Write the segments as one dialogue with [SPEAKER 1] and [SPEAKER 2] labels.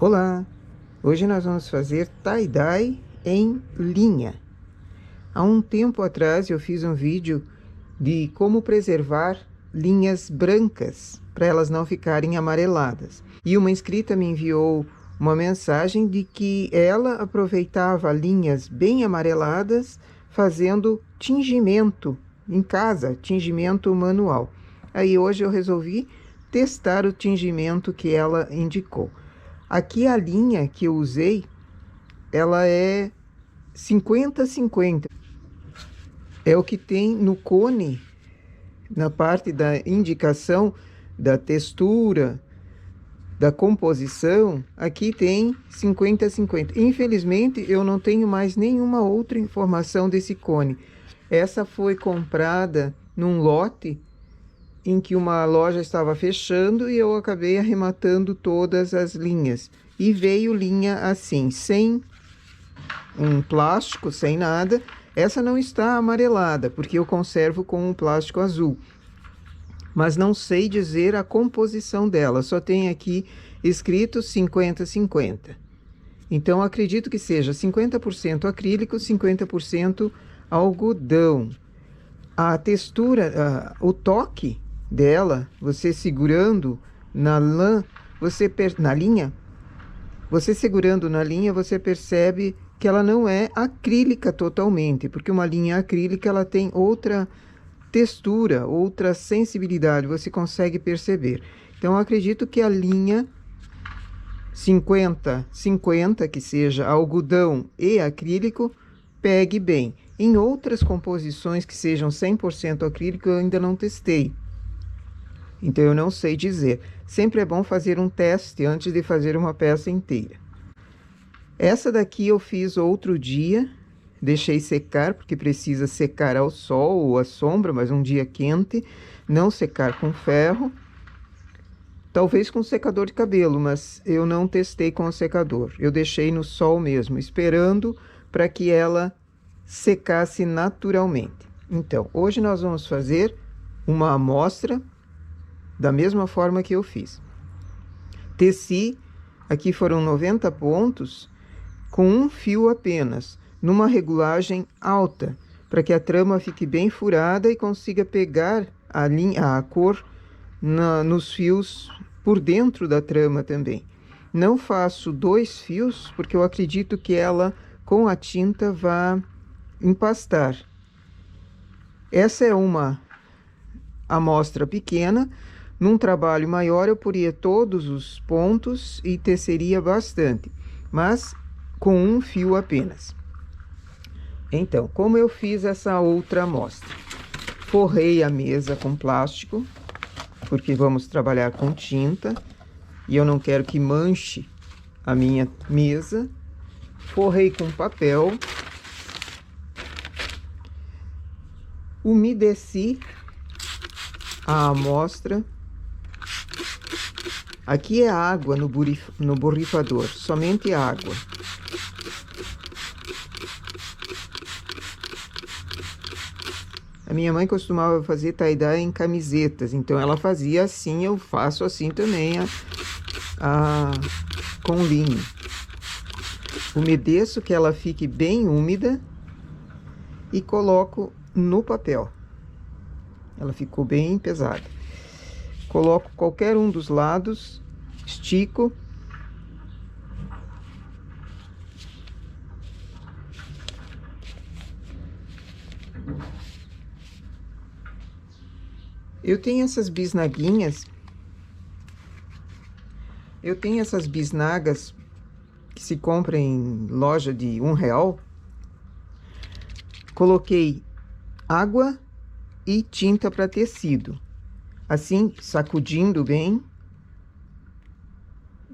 [SPEAKER 1] Olá! Hoje nós vamos fazer tie-dye em linha. Há um tempo atrás eu fiz um vídeo de como preservar linhas brancas para elas não ficarem amareladas. E uma inscrita me enviou uma mensagem de que ela aproveitava linhas bem amareladas fazendo tingimento em casa, tingimento manual. Aí hoje eu resolvi testar o tingimento que ela indicou. Aqui a linha que eu usei, ela é 50-50. É o que tem no cone, na parte da indicação da textura, da composição. Aqui tem 50-50. Infelizmente, eu não tenho mais nenhuma outra informação desse cone. Essa foi comprada num lote em que uma loja estava fechando e eu acabei arrematando todas as linhas. E veio linha assim, sem um plástico, sem nada. Essa não está amarelada, porque eu conservo com um plástico azul. Mas não sei dizer a composição dela, só tem aqui escrito 50-50. Então, acredito que seja 50% acrílico, 50% algodão. A textura, o toque dela, você segurando na lã, na linha, você segurando na linha, você percebe que ela não é acrílica totalmente, porque uma linha acrílica ela tem outra textura, outra sensibilidade, você consegue perceber. Então, eu acredito que a linha 50-50, que seja algodão e acrílico, pegue bem. Em outras composições que sejam 100% acrílico, eu ainda não testei. Então, eu não sei dizer. Sempre é bom fazer um teste antes de fazer uma peça inteira. Essa daqui eu fiz outro dia, deixei secar, porque precisa secar ao sol ou à sombra, mas um dia quente, não secar com ferro. Talvez com secador de cabelo, mas eu não testei com o secador. Eu deixei no sol mesmo, esperando para que ela secasse naturalmente. Então, hoje nós vamos fazer uma amostra da mesma forma que eu fiz. Teci, aqui foram 90 pontos, com um fio apenas, numa regulagem alta, para que a trama fique bem furada e consiga pegar a cor nos fios por dentro da trama também. Não faço 2 fios, porque eu acredito que ela, com a tinta, vá empastar. Essa é uma amostra pequena. Num trabalho maior, eu poria todos os pontos e teceria bastante, mas com um fio apenas. Então, como eu fiz essa outra amostra? Forrei a mesa com plástico, porque vamos trabalhar com tinta, e eu não quero que manche a minha mesa. Forrei com papel. Umedeci a amostra. Aqui é água no borrifador, somente água. A minha mãe costumava fazer tie-dye em camisetas, então ela fazia assim, eu faço assim também com linho. Umedeço que ela fique bem úmida e coloco no papel. Ela ficou bem pesada. Coloco qualquer um dos lados, estico. Eu tenho essas bisnaguinhas. Eu tenho essas bisnagas que se compra em loja de R$1. Coloquei água e tinta para tecido. Assim, sacudindo bem,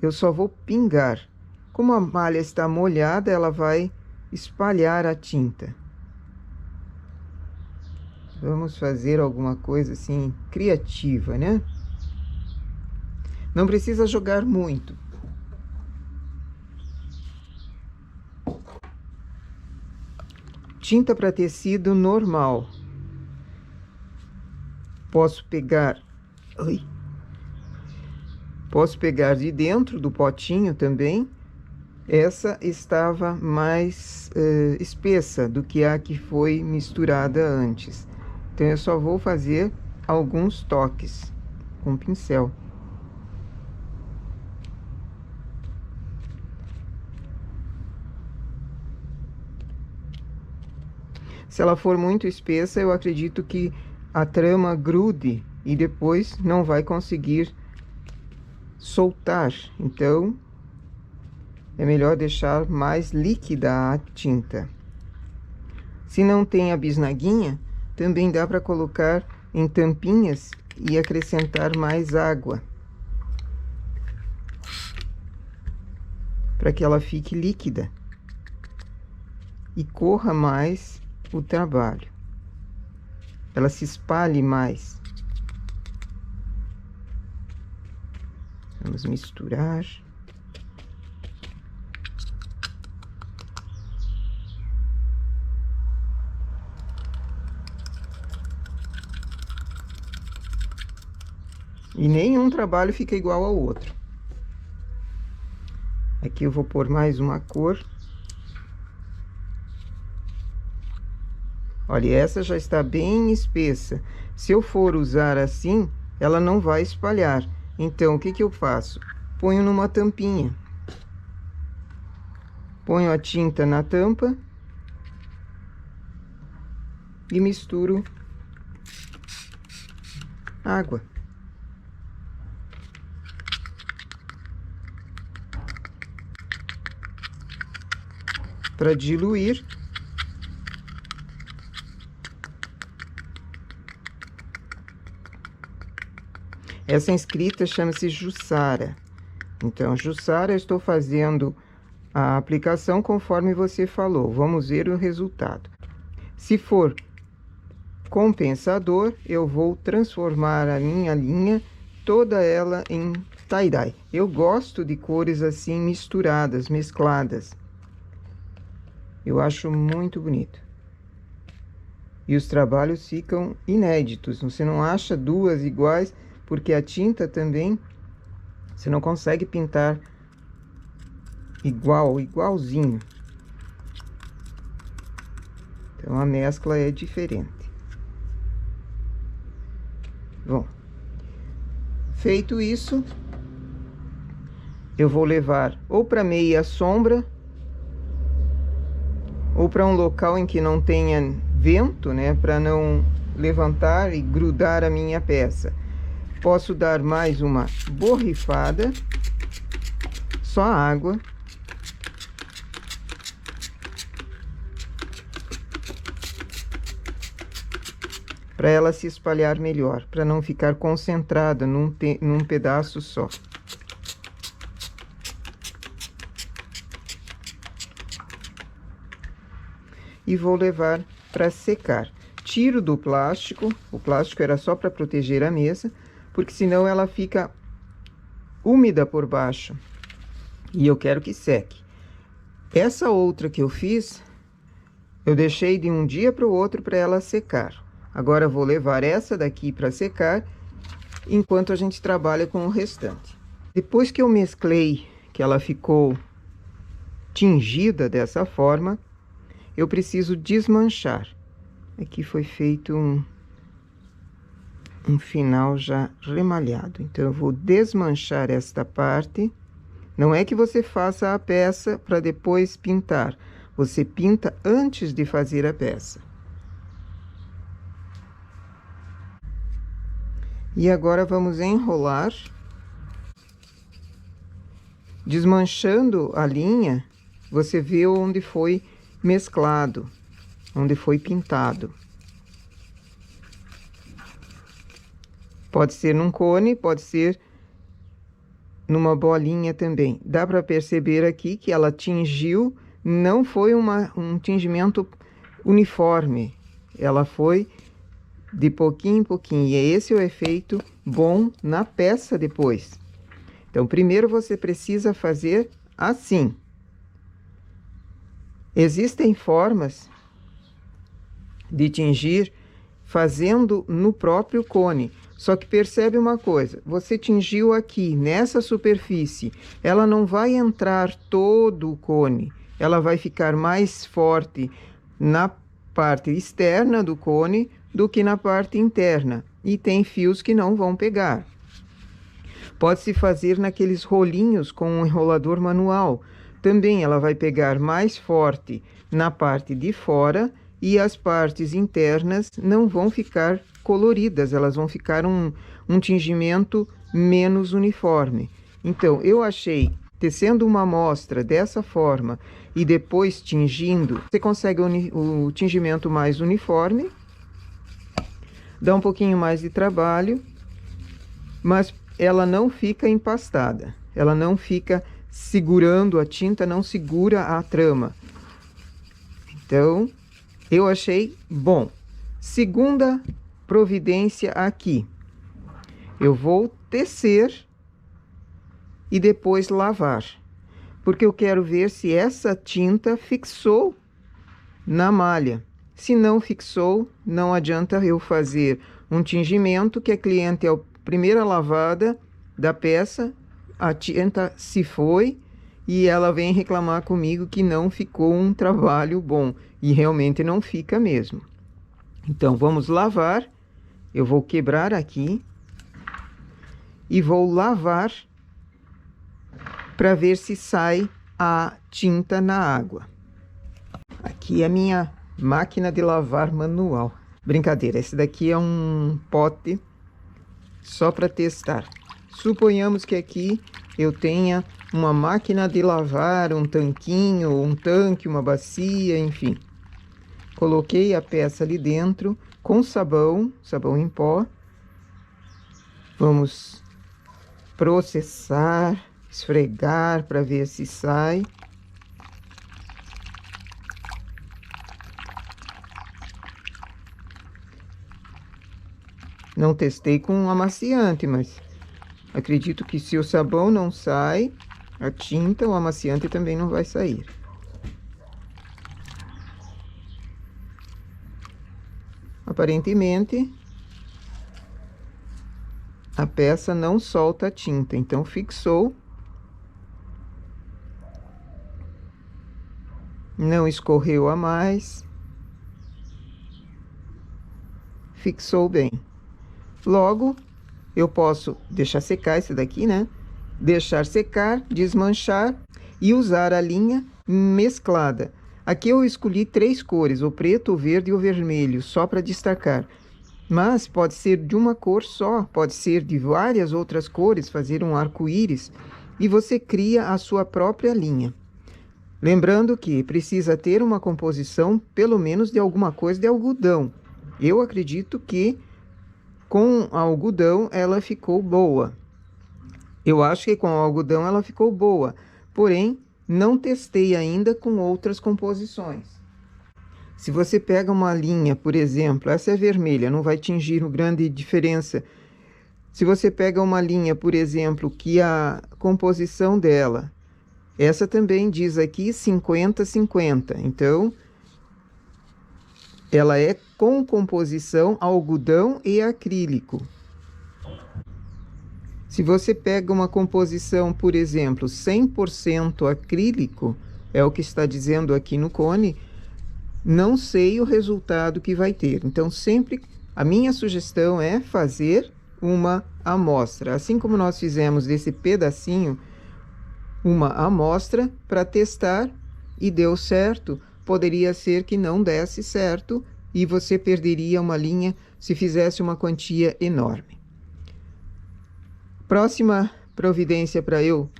[SPEAKER 1] eu só vou pingar. Como a malha está molhada, ela vai espalhar a tinta. Vamos fazer alguma coisa assim criativa, né? Não precisa jogar muito. Tinta para tecido normal. Posso pegar Posso pegar de dentro do potinho também. Essa estava mais espessa do que a que foi misturada antes. Então, eu só vou fazer alguns toques com o pincel. Se ela for muito espessa, eu acredito que a trama grude e depois não vai conseguir soltar. Então, é melhor deixar mais líquida a tinta. Se não tem a bisnaguinha, também dá para colocar em tampinhas e acrescentar mais água, para que ela fique líquida e corra mais o trabalho, ela se espalhe mais. Vamos misturar. E nenhum trabalho fica igual ao outro. Aqui eu vou pôr mais uma cor. Olha, essa já está bem espessa. Se eu for usar assim, ela não vai espalhar. Então, o que que eu faço? Ponho numa tampinha. Ponho a tinta na tampa e misturo água. Para diluir. Essa inscrita chama-se Jussara. Então, Jussara, eu estou fazendo a aplicação conforme você falou. Vamos ver o resultado. Se for compensador, eu vou transformar a minha linha, toda ela em tie-dye. Eu gosto de cores assim misturadas, mescladas. Eu acho muito bonito. E os trabalhos ficam inéditos. Você não acha duas iguais, porque a tinta também, você não consegue pintar igualzinho. Então, a mescla é diferente. Bom, feito isso, eu vou levar ou para meia sombra, ou para um local em que não tenha vento, né, para não levantar e grudar a minha peça. Posso dar mais uma borrifada, só água. Para ela se espalhar melhor, para não ficar concentrada num pedaço só. E vou levar para secar. Tiro do plástico, o plástico era só para proteger a mesa, porque senão ela fica úmida por baixo. E eu quero que seque. Essa outra que eu fiz, eu deixei de um dia para o outro para ela secar. Agora, eu vou levar essa daqui para secar, enquanto a gente trabalha com o restante. Depois que eu mesclei, que ela ficou tingida dessa forma, eu preciso desmanchar. Aqui foi feito um final já remalhado. Então, eu vou desmanchar esta parte. Não é que você faça a peça para depois pintar. Você pinta antes de fazer a peça. E agora vamos enrolar. Desmanchando a linha, você vê onde foi mesclado, onde foi pintado. Pode ser num cone, pode ser numa bolinha também. Dá para perceber aqui que ela tingiu, não foi um tingimento uniforme. Ela foi de pouquinho em pouquinho. E é esse o efeito bom na peça depois. Então, primeiro você precisa fazer assim. Existem formas de tingir fazendo no próprio cone. Só que percebe uma coisa, você tingiu aqui, nessa superfície, ela não vai entrar todo o cone, ela vai ficar mais forte na parte externa do cone do que na parte interna. E tem fios que não vão pegar. Pode-se fazer naqueles rolinhos com um enrolador manual. Também ela vai pegar mais forte na parte de fora e as partes internas não vão ficar coloridas, elas vão ficar um tingimento menos uniforme. Então, eu achei, tecendo uma amostra dessa forma e depois tingindo, você consegue o tingimento mais uniforme, dá um pouquinho mais de trabalho, mas ela não fica empastada, ela não fica segurando a tinta, não segura a trama. Então, eu achei bom. Segunda providência aqui, eu vou tecer e depois lavar, porque eu quero ver se essa tinta fixou na malha. Se não fixou, não adianta eu fazer um tingimento que a cliente, a primeira lavada da peça, a tinta se foi e ela vem reclamar comigo que não ficou um trabalho bom. E realmente não fica mesmo. Então, vamos lavar. Eu vou quebrar aqui e vou lavar para ver se sai a tinta na água. Aqui é a minha máquina de lavar manual. Brincadeira, esse daqui é um pote só para testar. Suponhamos que aqui eu tenha uma máquina de lavar, um tanquinho, um tanque, uma bacia, enfim. Coloquei a peça ali dentro com sabão em pó. Vamos processar, esfregar para ver se sai. Não testei com amaciante, mas acredito que se o sabão não sai, a tinta, o amaciante também não vai sair. Aparentemente, a peça não solta a tinta, então fixou. Não escorreu a mais. Fixou bem. Logo, eu posso deixar secar esse daqui, né? Deixar secar, desmanchar e usar a linha mesclada. Aqui eu escolhi 3 cores, o preto, o verde e o vermelho, só para destacar. Mas pode ser de uma cor só, pode ser de várias outras cores, fazer um arco-íris, e você cria a sua própria linha. Lembrando que precisa ter uma composição, pelo menos de alguma coisa de algodão. Eu acredito que com algodão ela ficou boa. Eu acho que com algodão ela ficou boa, porém não testei ainda com outras composições. Se você pega uma linha, por exemplo, essa é vermelha, não vai tingir grande diferença. Se você pega uma linha, por exemplo, que a composição dela, essa também diz aqui 50-50, então ela é com composição algodão e acrílico. Se você pega uma composição, por exemplo, 100% acrílico, é o que está dizendo aqui no cone, não sei o resultado que vai ter. Então, sempre a minha sugestão é fazer uma amostra. Assim como nós fizemos desse pedacinho, uma amostra para testar e deu certo. Poderia ser que não desse certo e você perderia uma linha se fizesse uma quantia enorme. Próxima providência para eu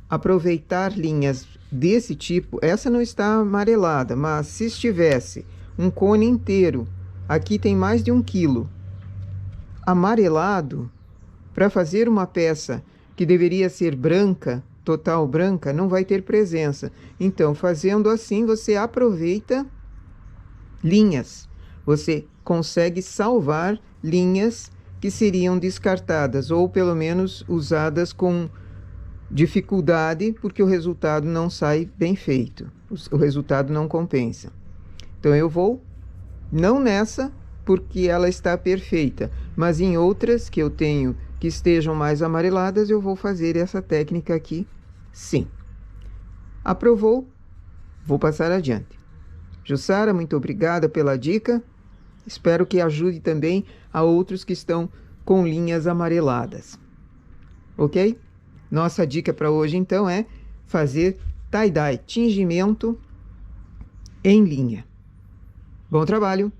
[SPEAKER 1] aproveitar linhas desse tipo, essa não está amarelada, mas se estivesse um cone inteiro, aqui tem mais de 1 quilo, amarelado, para fazer uma peça que deveria ser branca, total branca, não vai ter presença. Então, fazendo assim, você aproveita linhas, você consegue salvar linhas que seriam descartadas, ou pelo menos usadas com dificuldade, porque o resultado não sai bem feito, o resultado não compensa. Então eu vou, não nessa, porque ela está perfeita, mas em outras que eu tenho que estejam mais amareladas, eu vou fazer essa técnica aqui, sim. Aprovou? Vou passar adiante. Jussara, muito obrigada pela dica. Espero que ajude também a outros que estão com linhas amareladas. Ok? Nossa dica para hoje, então, é fazer tie-dye, tingimento em linha. Bom trabalho!